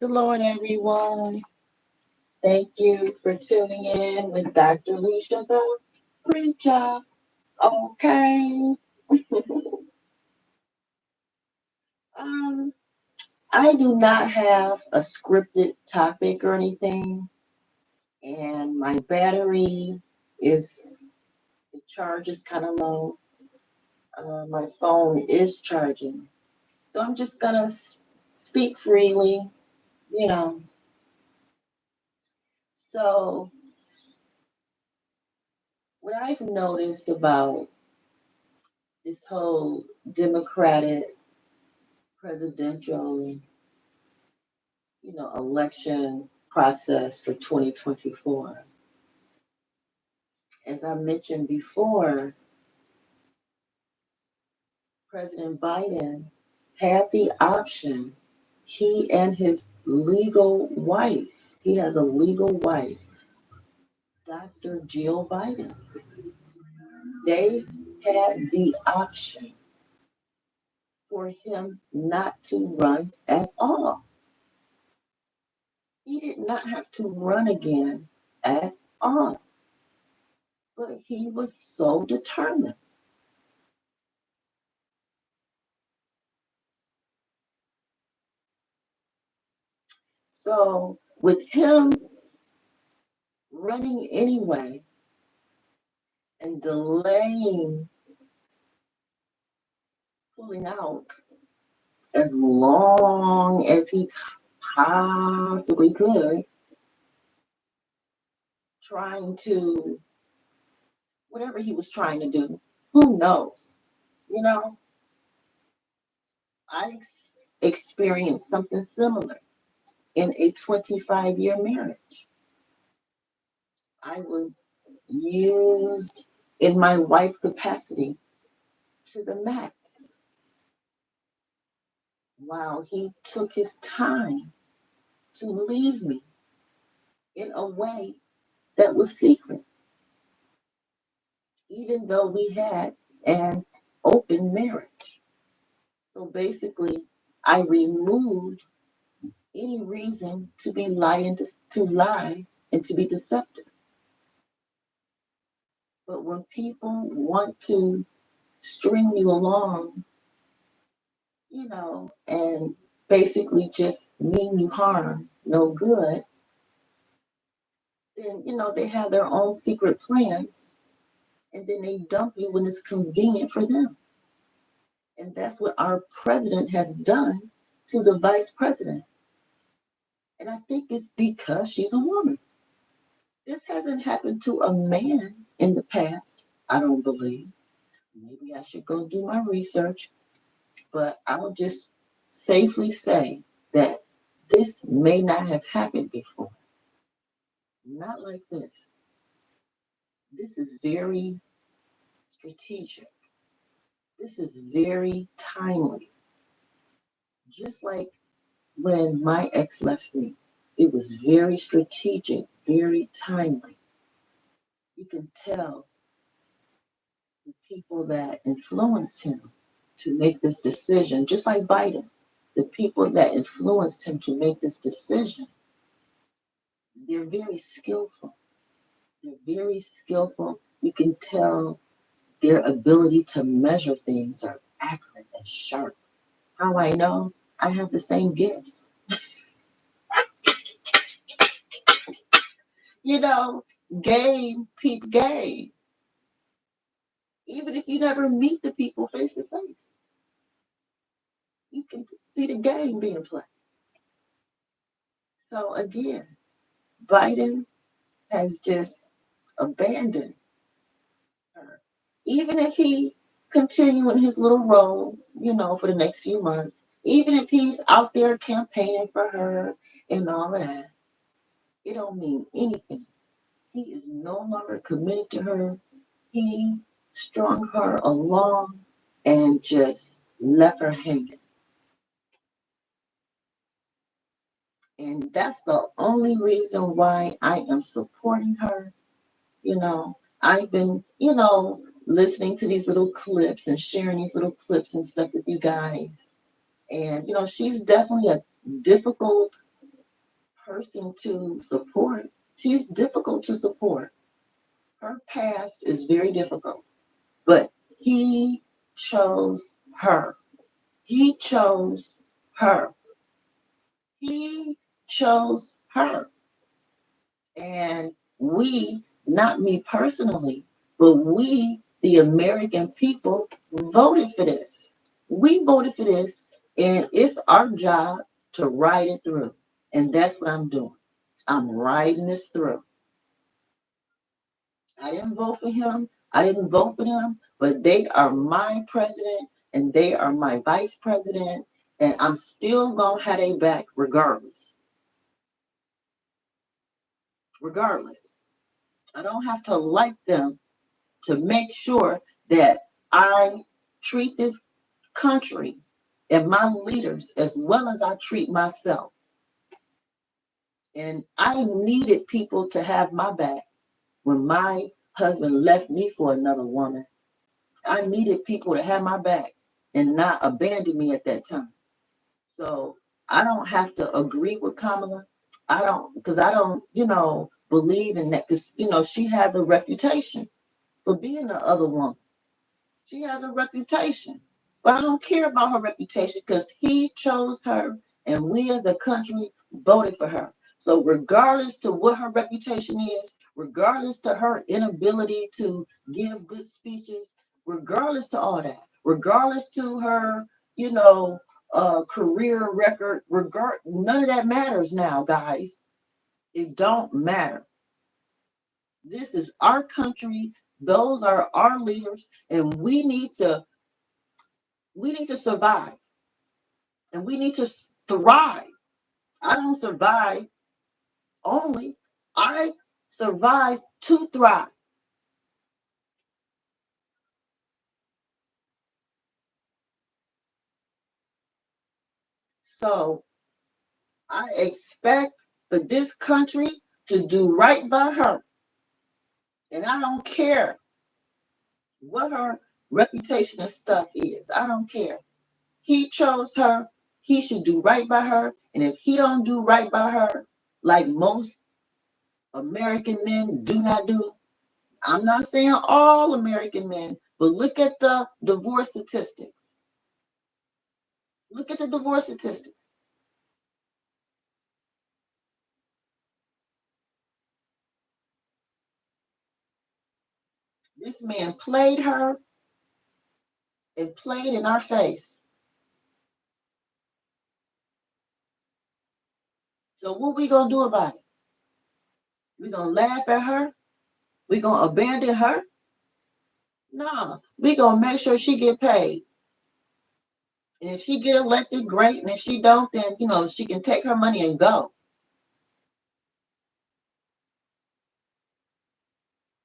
The Lord, everyone. Thank you for tuning in with Dr. Leisha, the Preacha-OK. um, I do not have a scripted topic or anything, and my battery the charge is kind of low. My phone is charging, so I'm just gonna speak freely, you know. So, what I've noticed about this whole Democratic presidential, election process for 2024. As I mentioned before, President Biden had the option. He and his legal wife, he has a legal wife, Dr. Jill Biden. They had the option for him not to run at all. He did not have to run again at all. But he was so determined. So, with him running anyway and delaying pulling out as long as he possibly could, trying to, whatever he was trying to do, who knows? You know, I experienced something similar in a 25-year marriage. I was used in my wife capacity to the max while he took his time to leave me in a way that was secret, even though we had an open marriage. So basically, I removed any reason to be lying, to lie and to be deceptive. But when people want to string you along, and basically just mean you harm, no good, then, they have their own secret plans and then they dump you when it's convenient for them. And that's what our president has done to the vice president. And I think it's because she's a woman. This hasn't happened to a man in the past, I don't believe. Maybe I should go do my research, but I'll just safely say that this may not have happened before. Not like this. This is very strategic. This is very timely. Just like when my ex left me, it was very strategic, very timely. You can tell the people that influenced him to make this decision, just like Biden, the people that influenced him to make this decision, they're very skillful. They're very skillful. You can tell their ability to measure things are accurate and sharp. How I know? I have the same gifts. Game, peep game. Even if you never meet the people face to face, you can see the game being played. So again, Biden has just abandoned her. Even if he continue in his little role, for the next few months, even if he's out there campaigning for her and all of that, it don't mean anything. He is no longer committed to her. He strung her along and just left her hanging. And that's the only reason why I am supporting her. I've been, listening to these little clips and sharing these little clips and stuff with you guys. And, she's definitely a difficult person to support. She's difficult to support. Her past is very difficult, but he chose her. He chose her. He chose her. And we, not me personally, but we, the American people, voted for this. We voted for this, and it's our job to ride it through. And that's what I'm doing. I'm riding this through. I didn't vote for him. I didn't vote for them, but they are my president and they are my vice president. And I'm still going to have their back regardless. Regardless. I don't have to like them to make sure that I treat this country and my leaders as well as I treat myself. And I needed people to have my back when my husband left me for another woman. I needed people to have my back and not abandon me at that time. So I don't have to agree with Kamala. Because I don't, believe in that. Because, she has a reputation for being the other woman. She has a reputation. But I don't care about her reputation because he chose her and we as a country voted for her. So regardless to what her reputation is, regardless to her inability to give good speeches, regardless to all that, regardless to her, career record, none of that matters now, guys. It don't matter. This is our country. Those are our leaders, and we need to survive, and we need to thrive. I don't survive only. I survive to thrive. So I expect for this country to do right by her. And I don't care what her reputation and stuff is. I don't care. He chose her. He should do right by her. And if he don't do right by her, like most American men do not do, I'm not saying all American men, but look at the divorce statistics. Look at the divorce statistics. This man played her and played in our face. So what we gonna do about it? We gonna laugh at her? We gonna abandon her? No, we gonna make sure she get paid. And if she get elected, great. And if she don't, then she can take her money and go.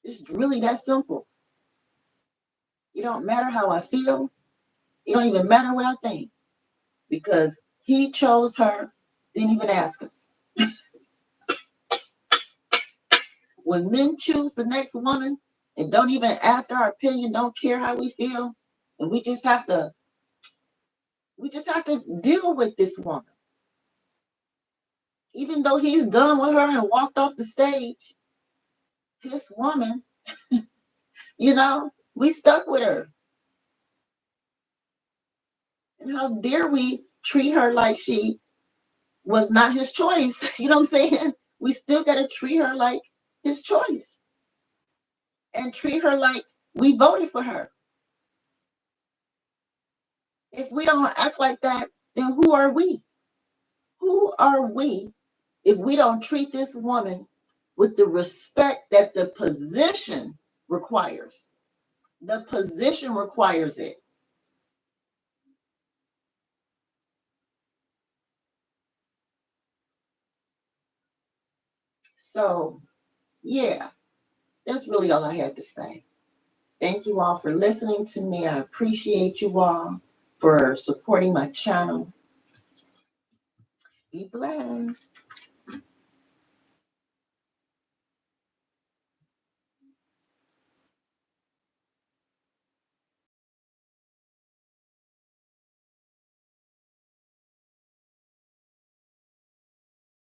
It's really that simple. It don't matter how I feel. It don't even matter what I think. Because he chose her, didn't even ask us. When men choose the next woman and don't even ask our opinion, don't care how we feel, and we just have to deal with this woman. Even though he's done with her and walked off the stage, his woman, we stuck with her. And how dare we treat her like she was not his choice? You know what I'm saying? We still got to treat her like his choice. And treat her like we voted for her. If we don't act like that, then who are we? Who are we if we don't treat this woman with the respect that the position requires? The position requires it. So, yeah, that's really all I had to say. Thank you all for listening to me. I appreciate you all for supporting my channel. Be blessed.